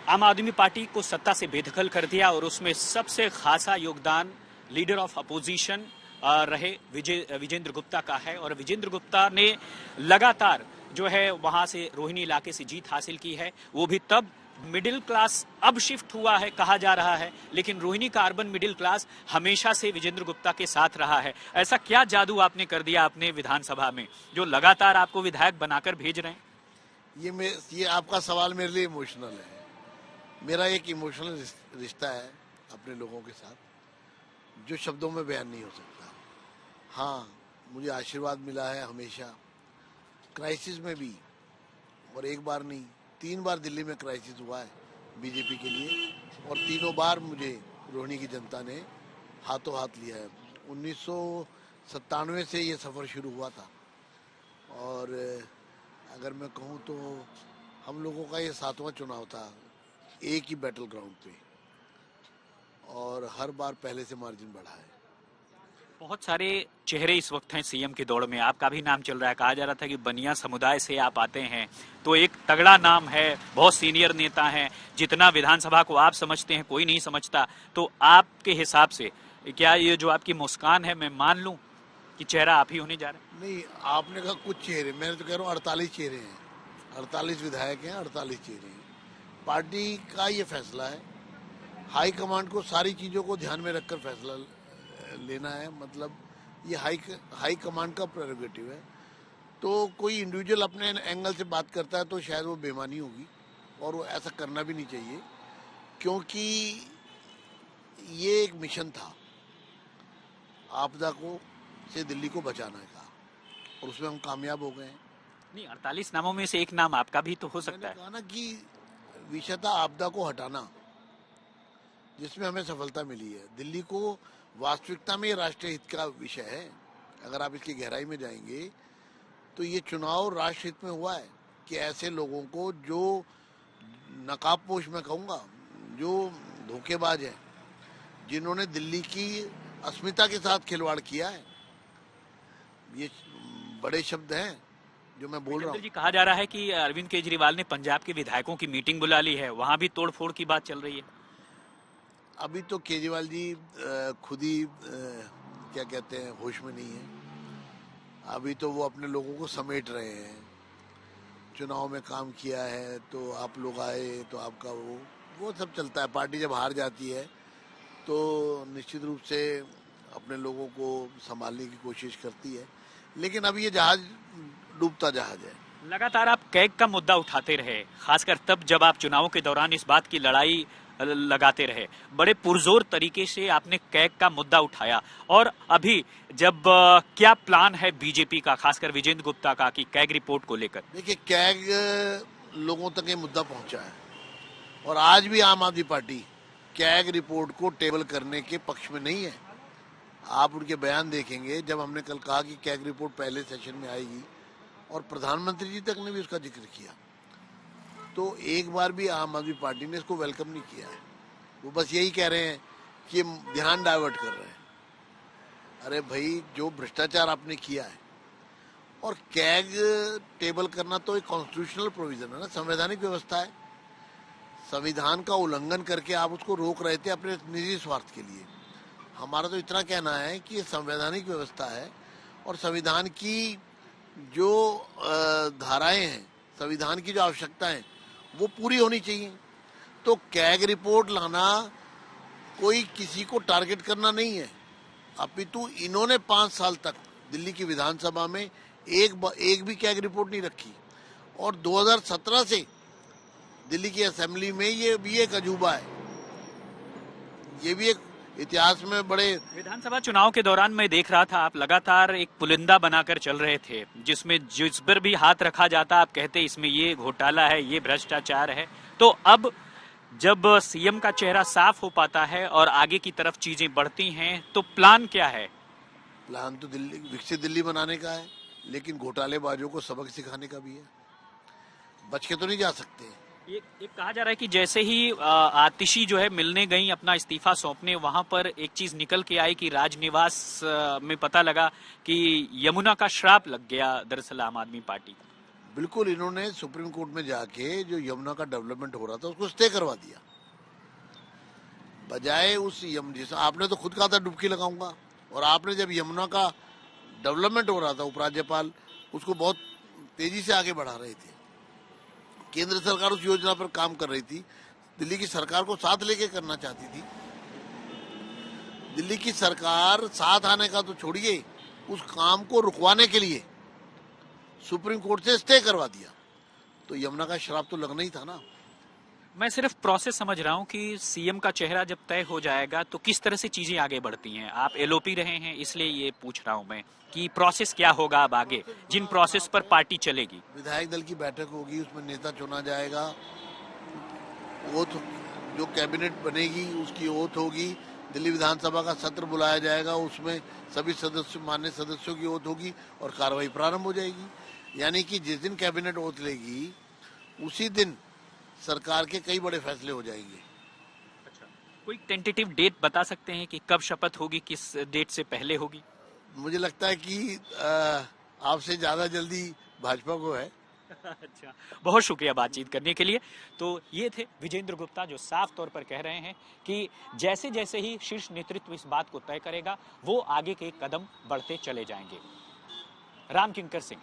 आम आदमी पार्टी को सत्ता से बेदखल कर दिया और उसमें सबसे खासा योगदान लीडर ऑफ अपोजिशन रहे विजेंद्र गुप्ता का है। और विजेंद्र गुप्ता ने लगातार जो है वहां से रोहिणी इलाके से जीत हासिल की है। वो भी तब मिडिल क्लास अब शिफ्ट हुआ है कहा जा रहा है, लेकिन रोहिणी का अर्बन मिडिल क्लास हमेशा से विजेंद्र गुप्ता के साथ रहा है। ऐसा क्या जादू आपने कर दिया अपने विधानसभा में जो लगातार आपको विधायक बनाकर भेज रहे हैं? ये आपका सवाल मेरे लिए इमोशनल है। मेरा एक इमोशनल रिश्ता है अपने लोगों के साथ जो शब्दों में बयान नहीं हो सकता। हाँ, मुझे आशीर्वाद मिला है हमेशा, क्राइसिस में भी, और एक बार नहीं 3 बार दिल्ली में क्राइसिस हुआ है बीजेपी के लिए, और तीनों बार मुझे रोहिणी की जनता ने हाथों हाथ लिया है। 1997 से ये सफ़र शुरू हुआ था, और अगर मैं कहूँ तो हम लोगों का ये 7वां चुनाव था एक ही बैटल ग्राउंड पे, और हर बार पहले से मार्जिन बढ़ा है। बहुत सारे चेहरे इस वक्त हैं सीएम की दौड़ में, आपका भी नाम चल रहा है। कहा जा रहा था कि बनिया समुदाय से आप आते हैं, तो एक तगड़ा नाम है, बहुत सीनियर नेता हैं। जितना विधानसभा को आप समझते हैं कोई नहीं समझता, तो आपके हिसाब से क्या ये जो आपकी मुस्कान है मैं मान लूं कि चेहरा आप ही होने जा रहे हैं? नहीं, आपने कहा कुछ चेहरे, मैं तो कह रहा हूँ 48 चेहरे हैं, 48 विधायक हैं, 48 चेहरे हैं। पार्टी का ये फैसला है, हाई कमांड को सारी चीज़ों को ध्यान में रखकर फैसला लेना है। मतलब ये हाई कमांड का प्रेरोगेटिव है। तो कोई इंडिविजुअल अपने एंगल से बात करता है तो शायद वो बेईमानी होगी, और वो ऐसा करना भी नहीं चाहिए, क्योंकि ये एक मिशन था आपदा को से दिल्ली को बचाने का, और उसमें हम कामयाब हो गए हैं। नहीं, 48 नामों में से एक नाम आपका भी तो हो सकता है। कहा ना कि विषय था आपदा को हटाना, जिसमें हमें सफलता मिली है। दिल्ली को वास्तविकता में राष्ट्रीय हित का विषय है। अगर आप इसकी गहराई में जाएंगे तो ये चुनाव राष्ट्र हित में हुआ है कि ऐसे लोगों को जो नकाबपोश, मैं कहूँगा, जो धोखेबाज है, जिन्होंने दिल्ली की अस्मिता के साथ खिलवाड़ किया है, ये बड़े शब्द हैं जो मैं बोल रहा हूँ। जी, कहा जा रहा है कि अरविंद केजरीवाल ने पंजाब के विधायकों की मीटिंग बुला ली है, वहां भी तोड़फोड़ की बात चल रही है। अभी तो केजरीवाल जी खुद ही क्या कहते हैं, होश में नहीं है। अभी तो वो अपने लोगों को समेट रहे हैं। चुनाव में काम किया है तो आप लोग आए तो आपका वो सब चलता है। पार्टी जब हार जाती है तो निश्चित रूप से अपने लोगों को संभालने की कोशिश करती है, लेकिन अभी ये जहाज डूबता जहाज है। लगातार आप कैग का मुद्दा उठाते रहे, खासकर तब जब आप चुनावों के दौरान इस बात की लड़ाई लगाते रहे। बड़े पुरजोर तरीके से आपने कैग का मुद्दा उठाया, और अभी जब क्या प्लान है बीजेपी का, खासकर विजेंद्र गुप्ता का, कि कैग रिपोर्ट को लेकर? देखिए, कैग लोगों तक ये मुद्दा पहुंचा है, और आज भी आम आदमी पार्टी कैग रिपोर्ट को टेबल करने के पक्ष में नहीं है। आप उनके बयान देखेंगे, जब हमने कल कहा कि कैग रिपोर्ट पहले सेशन में आएगी, और प्रधानमंत्री जी तक ने भी उसका जिक्र किया, तो एक बार भी आम आदमी पार्टी ने इसको वेलकम नहीं किया है। वो बस यही कह रहे हैं कि ध्यान डाइवर्ट कर रहे हैं। अरे भाई, जो भ्रष्टाचार आपने किया है, और कैग टेबल करना तो एक कॉन्स्टिट्यूशनल प्रोविजन है ना, संवैधानिक व्यवस्था है। संविधान का उल्लंघन करके आप उसको रोक रहे थे अपने निजी स्वार्थ के लिए। हमारा तो इतना कहना है कि ये संवैधानिक व्यवस्था है, और संविधान की जो धाराएं हैं, संविधान की जो आवश्यकता है, वो पूरी होनी चाहिए। तो कैग रिपोर्ट लाना कोई किसी को टारगेट करना नहीं है, अपितु इन्होंने 5 साल तक दिल्ली की विधानसभा में एक भी कैग रिपोर्ट नहीं रखी, और 2017 से दिल्ली की असेंबली में ये भी एक अजूबा है। ये भी एक इतिहास में बड़े। विधानसभा चुनाव के दौरान मैं देख रहा था आप लगातार एक पुलिंदा बनाकर चल रहे थे, जिसमें जिस पर भी हाथ रखा जाता आप कहते इसमें ये घोटाला है, ये भ्रष्टाचार है। तो अब जब सीएम का चेहरा साफ हो पाता है और आगे की तरफ चीजें बढ़ती हैं, तो प्लान क्या है? प्लान तो विकसित दिल्ली बनाने का है, लेकिन घोटालेबाजों को सबक सिखाने का भी है। बच के तो नहीं जा सकते। एक कहा जा रहा है कि जैसे ही आतिशी जो है मिलने गई अपना इस्तीफा सौंपने, वहां पर एक चीज निकल के आई कि राजनिवास में पता लगा कि यमुना का श्राप लग गया दरअसल आम आदमी पार्टी। बिल्कुल इन्होंने सुप्रीम कोर्ट में जाके जो यमुना का डेवलपमेंट हो रहा था उसको स्टे करवा दिया, बजाय उस जैसे आपने तो खुद कहा था डुबकी लगाऊंगा, और आपने जब यमुना का डेवलपमेंट हो रहा था उपराज्यपाल उसको बहुत तेजी से आगे बढ़ा रहे थे, केंद्र सरकार उस योजना पर काम कर रही थी, दिल्ली की सरकार को साथ लेके करना चाहती थी। दिल्ली की सरकार साथ आने का तो छोड़िए, उस काम को रुकवाने के लिए सुप्रीम कोर्ट से स्टे करवा दिया, तो यमुना का श्राप तो लगना ही था ना। मैं सिर्फ प्रोसेस समझ रहा हूं कि सीएम का चेहरा जब तय हो जाएगा तो किस तरह से चीजें आगे बढ़ती हैं। आप एलओपी रहे हैं इसलिए ये पूछ रहा हूं मैं कि प्रोसेस क्या होगा अब आगे, जिन प्रोसेस पर पार्टी चलेगी। विधायक दल की बैठक होगी, उसमें नेता चुना जाएगा, ओथ जो कैबिनेट बनेगी उसकी ओथ होगी, दिल्ली विधानसभा का सत्र बुलाया जाएगा, उसमें सभी सदस्य मान्य सदस्यों की ओथ होगी और कार्रवाई प्रारंभ हो जाएगी। यानी कि जिस दिन कैबिनेट ओथ लेगी उसी दिन सरकार के कई बड़े फैसले हो जाएंगे। अच्छा, कोई टेंटेटिव डेट बता सकते हैं कि कब शपथ होगी, किस डेट से पहले होगी? मुझे लगता है कि आपसे ज्यादा जल्दी भाजपा को है। अच्छा, बहुत शुक्रिया बातचीत करने के लिए। तो ये थे विजेंद्र गुप्ता जो साफ तौर पर कह रहे हैं कि जैसे जैसे ही शीर्ष नेतृत्व इस बात को तय करेगा वो आगे के कदम बढ़ते चले जाएंगे। राम किंकर सिंह।